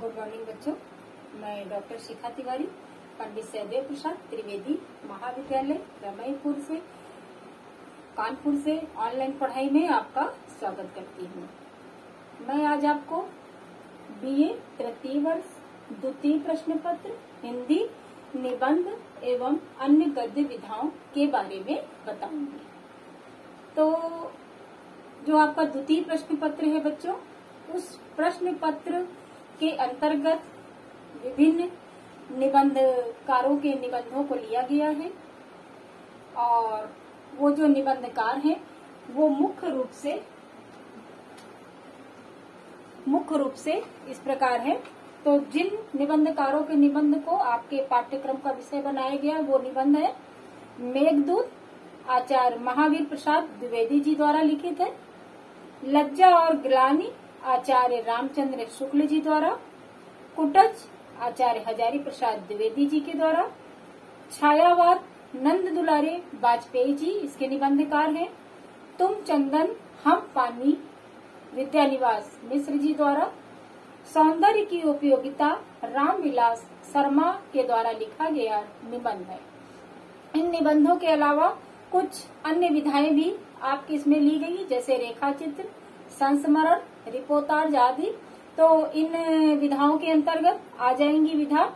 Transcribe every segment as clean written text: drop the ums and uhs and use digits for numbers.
Good morning बच्चों। मैं doctor शिखा तिवारी, पंडित सहदेव प्रसाद त्रिवेदी महाविद्यालय रमईपुर से कानपुर से ऑनलाइन पढ़ाई में आपका स्वागत करती हूँ। मैं आज आपको बीए तृतीय वर्ष द्वितीय प्रश्न पत्र हिंदी निबंध एवं अन्य गद्य विधाओं के बारे में बताऊंगी। तो जो आपका द्वितीय प्रश्न पत्र है बच्चों, उस प्रश्न पत्र के अंतर्गत विभिन्न निबंधकारों के निबंधों को लिया गया है और वो जो निबंधकार हैं वो मुख्य रूप से इस प्रकार है। तो जिन निबंधकारों के निबंध को आपके पाठ्यक्रम का विषय बनाया गया वो निबंध है मेघदूत, आचार्य महावीर प्रसाद द्विवेदी जी द्वारा लिखित है। लज्जा और ग्लानि, आचार्य रामचंद्र शुक्ल जी द्वारा। कुटज, आचार्य हजारी प्रसाद द्विवेदी जी के द्वारा। छायावाद, नंद दुलारे वाजपेयी जी इसके निबंधकार हैं। तुम चंदन हम पानी, विद्यानिवास मिश्र जी द्वारा। सौंदर्य की उपयोगिता, रामविलास शर्मा के द्वारा लिखा गया निबंध है। इन निबंधों के अलावा कुछ अन्य विधाएं भी आपकी इसमें ली गई, जैसे रेखा चित्र, संस्मरण, रिपोर्टाज आदि। तो इन विधाओं के अंतर्गत आ जाएंगी विधा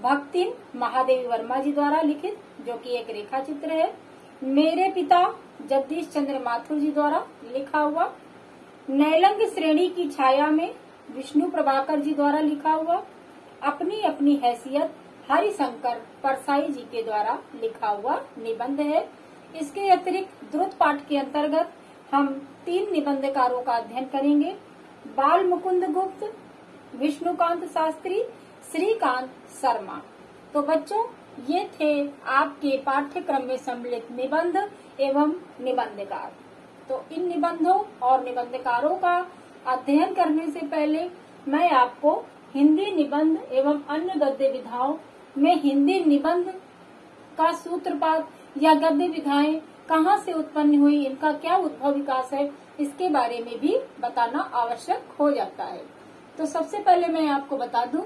भक्ति महादेवी वर्मा जी द्वारा लिखित, जो कि एक रेखा चित्र है। मेरे पिता जगदीश चंद्र माथुर जी द्वारा लिखा हुआ। नैलंग श्रेणी की छाया में, विष्णु प्रभाकर जी द्वारा लिखा हुआ। अपनी अपनी हैसियत, हरिशंकर परसाई जी के द्वारा लिखा हुआ निबंध है। इसके अतिरिक्त द्रुत पाठ के अंतर्गत हम 3 निबंधकारों का अध्ययन करेंगे। बाल मुकुंद गुप्त, विष्णुकांत शास्त्री, श्रीकांत शर्मा। तो बच्चों, ये थे आपके पाठ्यक्रम में सम्मिलित निबंध एवं निबंधकार। तो इन निबंधों और निबंधकारों का अध्ययन करने से पहले मैं आपको हिंदी निबंध एवं अन्य गद्य विधाओं में हिंदी निबंध का सूत्रपात या गद्य विधाएं कहाँ से उत्पन्न हुई, इनका क्या उद्भव विकास है, इसके बारे में भी बताना आवश्यक हो जाता है। तो सबसे पहले मैं आपको बता दूं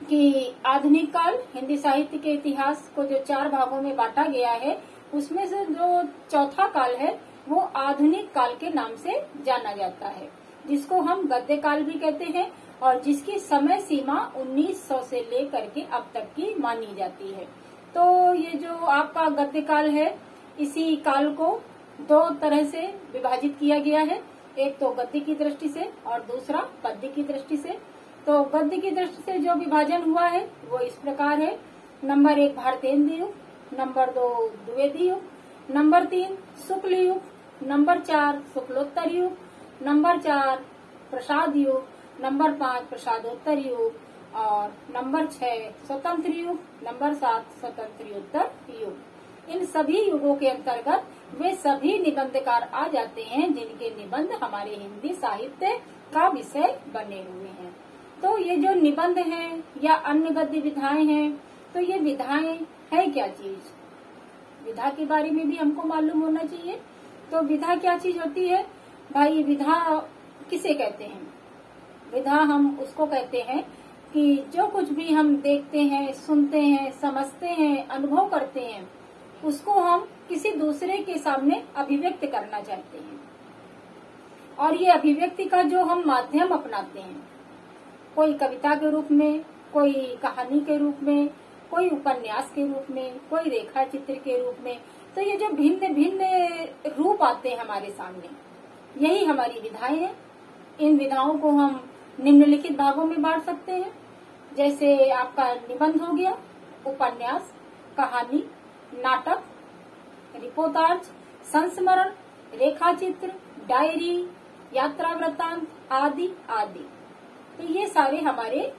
कि आधुनिक काल हिंदी साहित्य के इतिहास को जो 4 भागों में बांटा गया है, उसमें से जो चौथा काल है वो आधुनिक काल के नाम से जाना जाता है, जिसको हम गद्य काल भी कहते हैं और जिसकी समय सीमा 1900 से लेकर के अब तक की मानी जाती है। तो ये जो आपका गद्य काल है, इसी काल को 2 तरह से विभाजित किया गया है, एक तो गद्य की दृष्टि से और दूसरा पद्य की दृष्टि से। तो गद्य की दृष्टि से जो विभाजन हुआ है वो इस प्रकार है। नंबर 1 भारतेंदु युग, नंबर 2 द्विवेदी युग, नंबर 3 शुक्ल युग, नंबर 4 शुक्लोत्तर युग, नंबर 4 प्रसाद युग, नंबर 5 प्रसादोत्तर युग और नंबर 6 स्वतंत्र युग, नंबर 7 स्वतंत्रोत्तर युग। इन सभी युगों के अंतर्गत वे सभी निबंधकार आ जाते हैं जिनके निबंध हमारे हिंदी साहित्य का विषय बने हुए हैं। तो ये जो निबंध हैं या अन्य गद्य विधाएं हैं, तो ये विधाएं है क्या चीज, विधा के बारे में भी हमको मालूम होना चाहिए। तो विधा क्या चीज होती है भाई? विधा किसे कहते हैं? विधा हम उसको कहते हैं कि जो कुछ भी हम देखते हैं, सुनते हैं, समझते हैं, अनुभव करते हैं, उसको हम किसी दूसरे के सामने अभिव्यक्त करना चाहते हैं। और ये अभिव्यक्ति का जो हम माध्यम अपनाते हैं, कोई कविता के रूप में, कोई कहानी के रूप में, कोई उपन्यास के रूप में, कोई रेखा चित्र के रूप में, तो ये जो भिन्न भिन्न रूप आते हैं हमारे सामने, यही हमारी विधाएं हैं। इन विधाओं को हम निम्नलिखित भागों में बांट सकते हैं, जैसे आपका निबंध हो गया, उपन्यास, कहानी, नाटक, रिपोर्टाज, संस्मरण, रेखा चित्र, डायरी, यात्रा वृत्तांत आदि आदि। तो ये सारे हमारे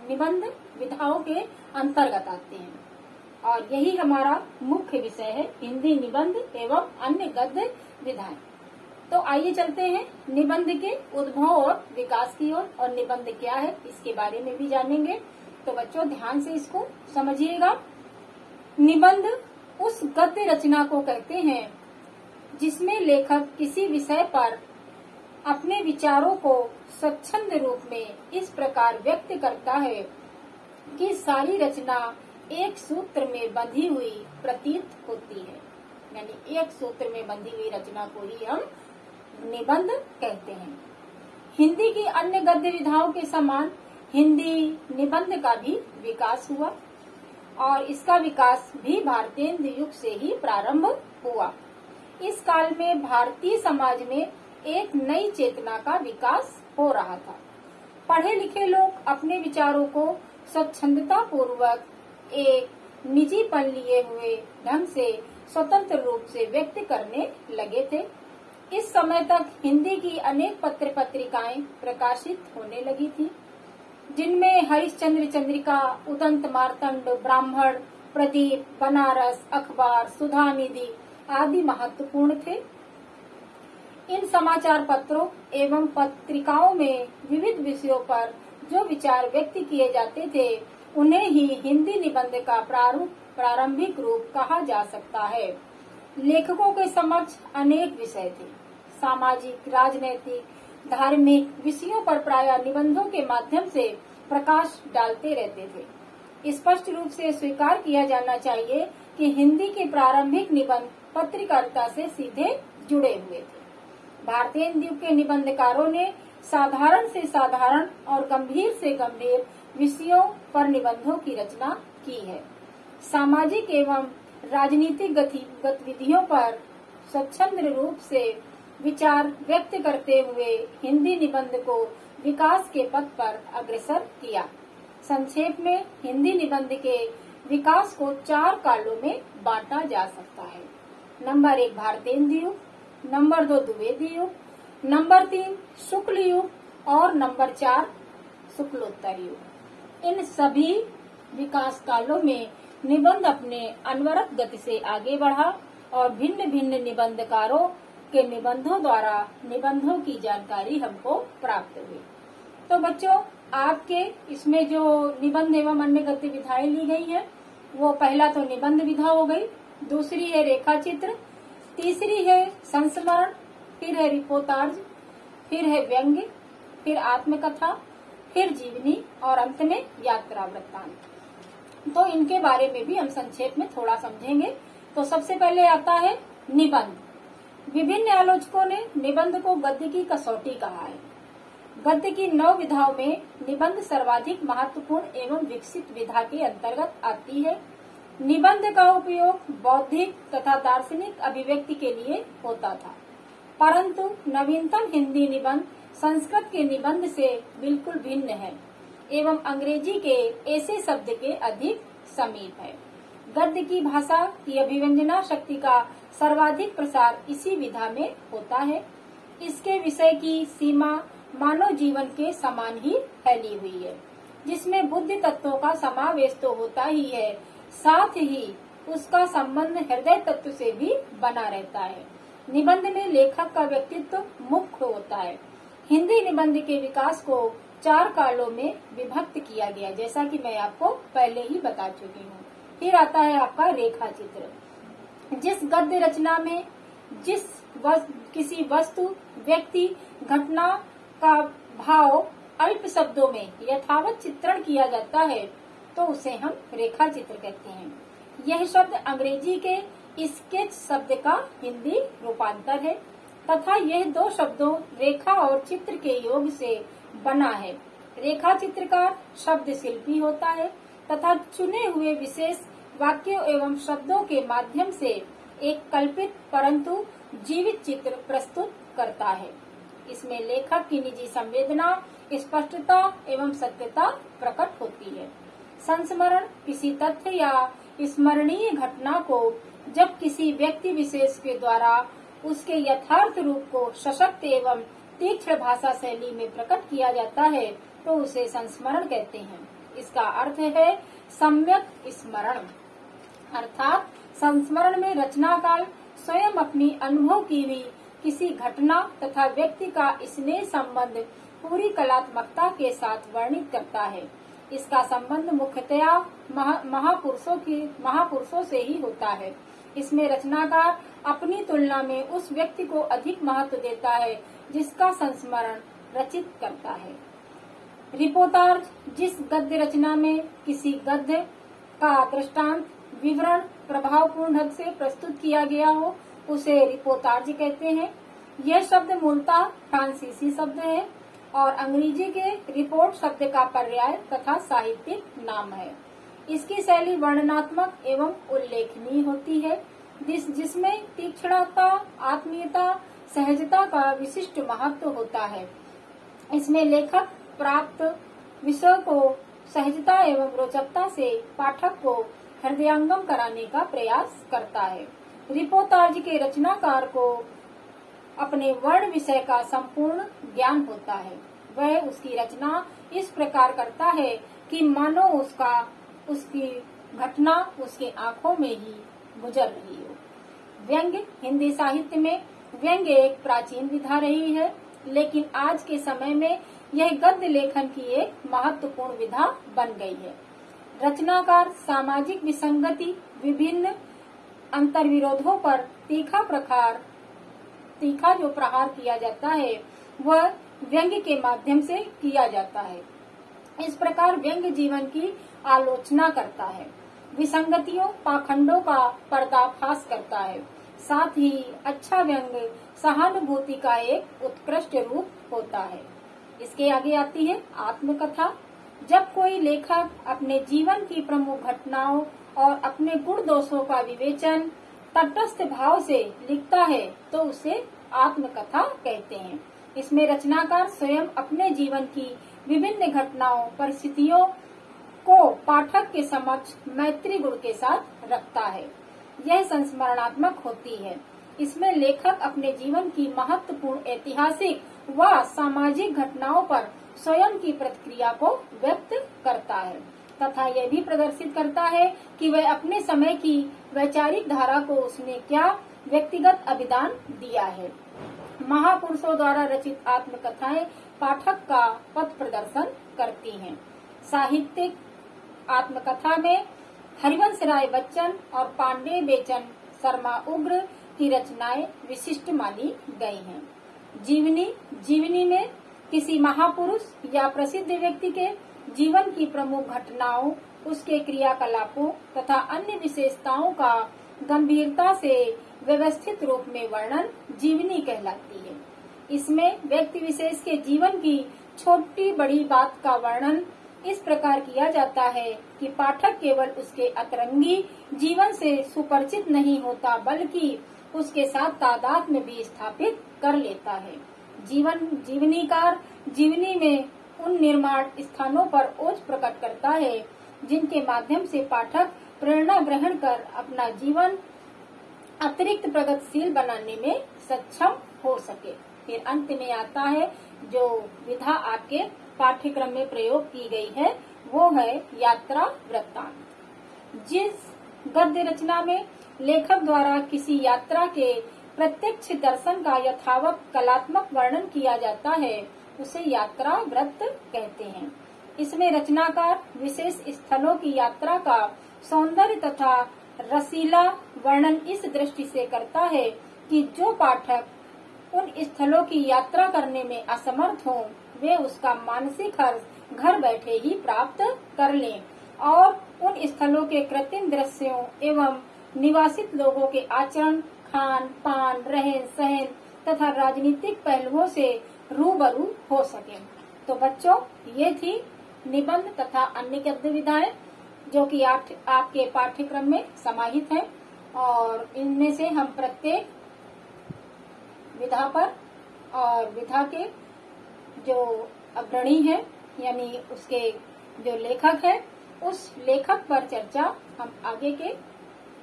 निबंध विधाओं के अंतर्गत आते हैं और यही हमारा मुख्य विषय है, हिंदी निबंध एवं अन्य गद्य विधाएं। तो आइए चलते हैं निबंध के उद्भव और विकास की ओर, और निबंध क्या है इसके बारे में भी जानेंगे। तो बच्चों ध्यान से इसको समझिएगा। निबंध उस गद्य रचना को कहते हैं जिसमें लेखक किसी विषय पर अपने विचारों को स्वच्छंद रूप में इस प्रकार व्यक्त करता है कि सारी रचना एक सूत्र में बंधी हुई प्रतीत होती है। यानी एक सूत्र में बंधी हुई रचना को ही हम निबंध कहते हैं। हिंदी की अन्य गद्य विधाओं के समान हिंदी निबंध का भी विकास हुआ और इसका विकास भी भारतेंदु युग से ही प्रारंभ हुआ। इस काल में भारतीय समाज में एक नई चेतना का विकास हो रहा था। पढ़े लिखे लोग अपने विचारों को स्वच्छंदता पूर्वक एक निजीपन लिए हुए ढंग से स्वतंत्र रूप से व्यक्त करने लगे थे। इस समय तक हिंदी की अनेक पत्र पत्रिकाएं प्रकाशित होने लगी थी, जिनमें हरिश्चंद्र चंद्रिका, उदंत मार्तंड, ब्राह्मण, प्रदीप, बनारस अखबार, सुधा निधि आदि महत्वपूर्ण थे। इन समाचार पत्रों एवं पत्रिकाओं में विविध विषयों पर जो विचार व्यक्त किए जाते थे उन्हें ही हिंदी निबंध का प्रारंभिक रूप कहा जा सकता है। लेखकों के समक्ष अनेक विषय थे। सामाजिक, राजनैतिक, धार्मिक विषयों पर प्रायः निबंधों के माध्यम से प्रकाश डालते रहते थे। स्पष्ट रूप से स्वीकार किया जाना चाहिए कि हिंदी के प्रारंभिक निबंध पत्रकारिता से सीधे जुड़े हुए थे। भारतेंदु युग के निबंधकारों ने साधारण से साधारण और गंभीर से गंभीर विषयों पर निबंधों की रचना की है। सामाजिक एवं राजनीतिक गतिविधियों पर स्वच्छंद रूप से विचार व्यक्त करते हुए हिंदी निबंध को विकास के पथ पर अग्रसर किया। संक्षेप में हिंदी निबंध के विकास को 4 कालों में बांटा जा सकता है। नंबर 1 भारतेंदु युग, नंबर 2 द्विवेदी युग, नंबर 3 शुक्ल युग और नंबर 4 शुक्लोत्तर युग। इन सभी विकास कालों में निबंध अपने अनवरत गति से आगे बढ़ा और भिन्न भिन्न निबंधकारों के निबंधों द्वारा निबंधों की जानकारी हमको प्राप्त हुई। तो बच्चों, आपके इसमें जो निबंध एवं अन्य गतिविधियां ली गई है वो पहला तो निबंध विधा हो गई, दूसरी है रेखा चित्र, तीसरी है संस्मरण, फिर है रिपोर्टाज, फिर है व्यंग्य, फिर आत्मकथा, फिर जीवनी और अंत में यात्रा वृत्तांत। तो इनके बारे में भी हम संक्षेप में थोड़ा समझेंगे। तो सबसे पहले आता है निबंध। विभिन्न आलोचकों ने निबंध को गद्य की कसौटी कहा है। गद्य की 9 विधाओं में निबंध सर्वाधिक महत्वपूर्ण एवं विकसित विधा के अंतर्गत आती है। निबंध का उपयोग बौद्धिक तथा दार्शनिक अभिव्यक्ति के लिए होता था, परंतु नवीनतम हिंदी निबंध संस्कृत के निबंध से बिल्कुल भिन्न है एवं अंग्रेजी के ऐसे शब्द के अधिक समीप है। गद्य की भाषा की अभिव्यंजना शक्ति का सर्वाधिक प्रसार इसी विधा में होता है। इसके विषय की सीमा मानव जीवन के समान ही फैली हुई है, जिसमें बुद्धि तत्वों का समावेश तो होता ही है, साथ ही उसका संबंध हृदय तत्व से भी बना रहता है। निबंध में लेखक का व्यक्तित्व मुख्य होता है। हिंदी निबंध के विकास को 4 कालों में विभक्त किया गया, जैसा कि मैं आपको पहले ही बता चुकी हूँ। फिर आता है आपका रेखा चित्र। जिस गद्य रचना में किसी वस्तु, व्यक्ति, घटना का भाव अल्प शब्दों में यथावत चित्रण किया जाता है तो उसे हम रेखा चित्र कहते हैं। यह शब्द अंग्रेजी के स्केच शब्द का हिंदी रूपांतर है तथा यह 2 शब्दों रेखा और चित्र के योग से बना है। रेखा चित्रकार शब्द शिल्पी होता है तथा चुने हुए विशेष वाक्यों एवं शब्दों के माध्यम से एक कल्पित परंतु जीवित चित्र प्रस्तुत करता है। इसमें लेखक की निजी संवेदना, स्पष्टता एवं सत्यता प्रकट होती है। संस्मरण किसी तथ्य या स्मरणीय घटना को जब किसी व्यक्ति विशेष के द्वारा उसके यथार्थ रूप को सशक्त एवं तीक्ष्ण भाषा शैली में प्रकट किया जाता है तो उसे संस्मरण कहते हैं। इसका अर्थ है सम्यक स्मरण, अर्थात संस्मरण में रचनाकाल स्वयं अपनी अनुभव की हुई किसी घटना तथा व्यक्ति का स्नेह संबंध पूरी कलात्मकता के साथ वर्णित करता है। इसका संबंध मुख्यतया महापुरुषों से ही होता है। इसमें रचनाकार अपनी तुलना में उस व्यक्ति को अधिक महत्व देता है जिसका संस्मरण रचित करता है। रिपोर्टार्ज जिस गद्य रचना में किसी गद्य का दृष्टांत विवरण प्रभावपूर्ण ढंग से प्रस्तुत किया गया हो उसे रिपोर्टार्ज कहते हैं। यह शब्द मूलतः फ्रांसीसी शब्द है और अंग्रेजी के रिपोर्ट शब्द का पर्याय तथा साहित्यिक नाम है। इसकी शैली वर्णनात्मक एवं उल्लेखनीय होती है, जिसमें तीक्ष्णता, आत्मीयता, सहजता का विशिष्ट महत्व होता है। इसमें लेखक प्राप्त विषय को सहजता एवं रोचकता से पाठक को हृदयंगम कराने का प्रयास करता है। रिपोर्टार्ज के रचनाकार को अपने वर्ण विषय का संपूर्ण ज्ञान होता है। वह उसकी रचना इस प्रकार करता है कि मानो उसकी घटना उसके आंखों में ही गुजर रही हो। व्यंग्य हिंदी साहित्य में व्यंग्य एक प्राचीन विधा रही है, लेकिन आज के समय में यह गद्य लेखन की एक महत्वपूर्ण विधा बन गई है। रचनाकार सामाजिक विसंगति, विभिन्न अंतर्विरोधों पर तीखा जो प्रहार किया जाता है वह व्यंग्य के माध्यम से किया जाता है। इस प्रकार व्यंग्य जीवन की आलोचना करता है, विसंगतियों, पाखंडों का पर्दाफाश करता है। साथ ही अच्छा व्यंग्य सहानुभूति का एक उत्कृष्ट रूप होता है। इसके आगे आती है आत्मकथा। जब कोई लेखक अपने जीवन की प्रमुख घटनाओं और अपने गुण दोषों का विवेचन तटस्थ भाव से लिखता है तो उसे आत्मकथा कहते हैं। इसमें रचनाकार स्वयं अपने जीवन की विभिन्न घटनाओं, परिस्थितियों को पाठक के समक्ष मैत्री गुण के साथ रखता है। यह संस्मरणात्मक होती है। इसमें लेखक अपने जीवन की महत्वपूर्ण ऐतिहासिक व सामाजिक घटनाओं पर स्वयं की प्रतिक्रिया को व्यक्त करता है तथा यह भी प्रदर्शित करता है कि वह अपने समय की वैचारिक धारा को उसने क्या व्यक्तिगत अभिदान दिया है। महापुरुषों द्वारा रचित आत्मकथाएं पाठक का पथ प्रदर्शन करती हैं। साहित्यिक आत्मकथा में हरिवंश राय बच्चन और पांडे बेचन शर्मा उग्र की रचनाएं विशिष्ट मानी गई हैं। जीवनी में किसी महापुरुष या प्रसिद्ध व्यक्ति के जीवन की प्रमुख घटनाओं, उसके क्रियाकलापों तथा अन्य विशेषताओं का गंभीरता से व्यवस्थित रूप में वर्णन जीवनी कहलाती है। इसमें व्यक्ति विशेष के जीवन की छोटी बड़ी बात का वर्णन इस प्रकार किया जाता है कि पाठक केवल उसके अतरंगी जीवन से सुपरिचित नहीं होता बल्कि उसके साथ तादाद में भी स्थापित कर लेता है। जीवनीकार जीवनी में उन निर्माण स्थानों पर ओज प्रकट करता है जिनके माध्यम से पाठक प्रेरणा ग्रहण कर अपना जीवन अतिरिक्त प्रगतिशील बनाने में सक्षम हो सके। फिर अंत में आता है जो विधा आपके पाठ्यक्रम में प्रयोग की गई है वो है यात्रा वृत्तांत। जिस गद्य रचना में लेखक द्वारा किसी यात्रा के प्रत्यक्ष दर्शन का यथावत कलात्मक वर्णन किया जाता है उसे यात्रा वृत्त कहते हैं। इसमें रचनाकार विशेष स्थलों की यात्रा का सौंदर्य तथा रसीला वर्णन इस दृष्टि से करता है कि जो पाठक उन स्थलों की यात्रा करने में असमर्थ हों वे उसका मानसिक हर्ष घर बैठे ही प्राप्त कर लें और उन स्थलों के कृत्रिम दृश्यों एवं निवासित लोगों के आचरण, खान पान, रहन सहन तथा राजनीतिक पहलुओं से रूबरू हो सके। तो बच्चों ये थी निबंध तथा अन्य गद्य विधाएं जो कि आपके पाठ्यक्रम में समाहित है और इनमें से हम प्रत्येक विधा पर और विधा के जो अग्रणी है यानी उसके जो लेखक है उस लेखक पर चर्चा हम आगे के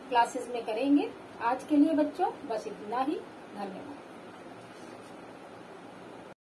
क्लासेस में करेंगे। आज के लिए बच्चों बस इतना ही। धन्यवाद।